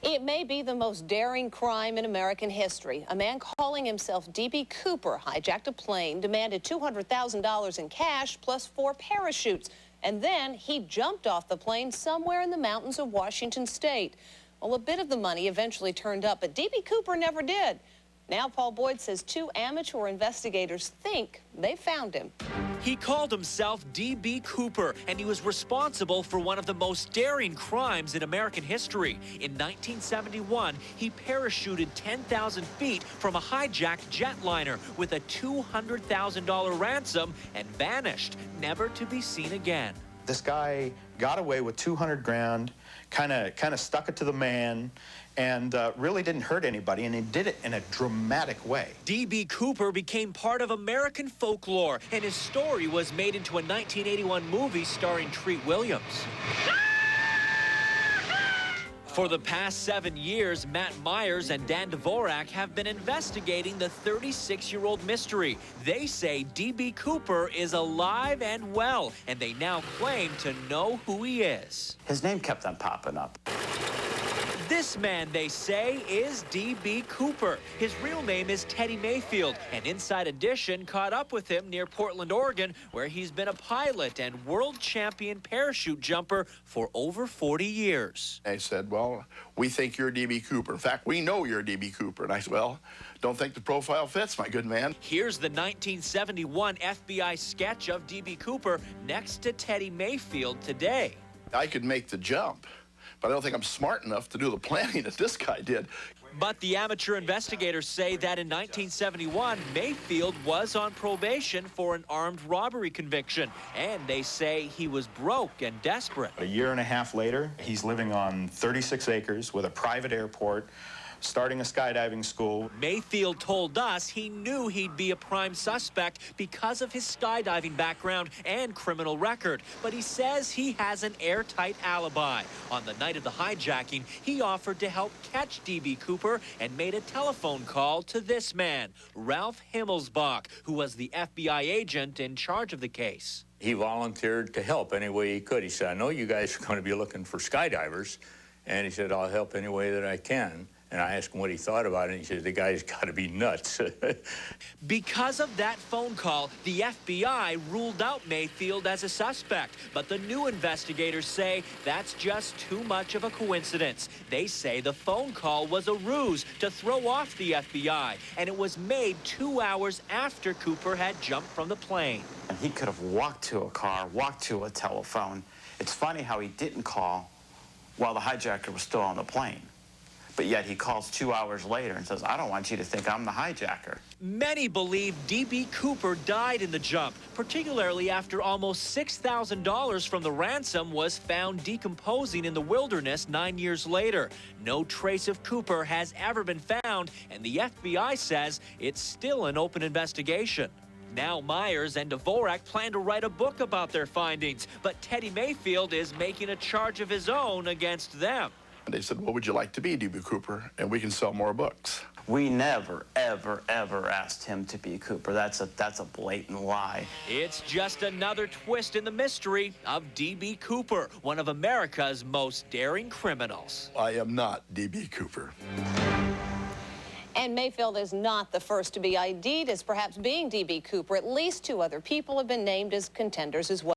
It may be the most daring crime in American history. A man calling himself D.B. Cooper hijacked a plane, demanded $200,000 in cash plus 4 parachutes, and then he jumped off the plane somewhere in the mountains of Washington state. Well, a bit of the money eventually turned up, but D.B. Cooper never did. Now Paul Boyd says 2 amateur investigators think they found him. He called himself D.B. Cooper, and he was responsible for one of the most daring crimes in American history. In 1971, he parachuted 10,000 feet from a hijacked jetliner with a $200,000 ransom and vanished, never to be seen again. This guy got away with 200 grand, kind of stuck it to the man, and really didn't hurt anybody, and he did it in a dramatic way. D.B. Cooper became part of American folklore, and his story was made into a 1981 movie starring Treat Williams. For the past 7 years, Matt Myers and Dan Dvorak have been investigating the 36-year-old mystery. They say D.B. Cooper is alive and well, and they now claim to know who he is. His name kept on popping up. This man, they say, is D.B. Cooper. His real name is Teddy Mayfield, and Inside Edition caught up with him near Portland, Oregon, where he's been a pilot and world champion parachute jumper for over 40 years. They said, well, we think you're D.B. Cooper. In fact, we know you're D.B. Cooper. And I said, well, don't think the profile fits, my good man. Here's the 1971 FBI sketch of D.B. Cooper next to Teddy Mayfield today. I could make the jump, but I don't think I'm smart enough to do the planning that this guy did. But the amateur investigators say that in 1971, Mayfield was on probation for an armed robbery conviction, and they say he was broke and desperate. A year and a half later, he's living on 36 acres with a private airport, starting a skydiving school. Mayfield told us he knew he'd be a prime suspect because of his skydiving background and criminal record. But he says he has an airtight alibi. On the night of the hijacking, he offered to help catch D.B. Cooper and made a telephone call to this man, Ralph Himmelsbach, who was the FBI agent in charge of the case. He volunteered to help any way he could. He said, I know you guys are going to be looking for skydivers. And he said, I'll help any way that I can. And I asked him what he thought about it, and he said, the guy's got to be nuts. Because of that phone call, the FBI ruled out Mayfield as a suspect. But the new investigators say that's just too much of a coincidence. They say the phone call was a ruse to throw off the FBI, and it was made 2 hours after Cooper had jumped from the plane. And he could have walked to a car, walked to a telephone. It's funny how he didn't call while the hijacker was still on the plane. But yet he calls 2 hours later and says, I don't want you to think I'm the hijacker. Many believe D.B. Cooper died in the jump, particularly after almost $6,000 from the ransom was found decomposing in the wilderness 9 years later. No trace of Cooper has ever been found, and the FBI says it's still an open investigation. Now Myers and Dvorak plan to write a book about their findings, but Teddy Mayfield is making a charge of his own against them. And they said, what would you like to be, D.B. Cooper? And we can sell more books. We never, ever, ever asked him to be Cooper. That's a blatant lie. It's just another twist in the mystery of D.B. Cooper, one of America's most daring criminals. I am not D.B. Cooper. And Mayfield is not the first to be ID'd as perhaps being D.B. Cooper. At least 2 other people have been named as contenders as well.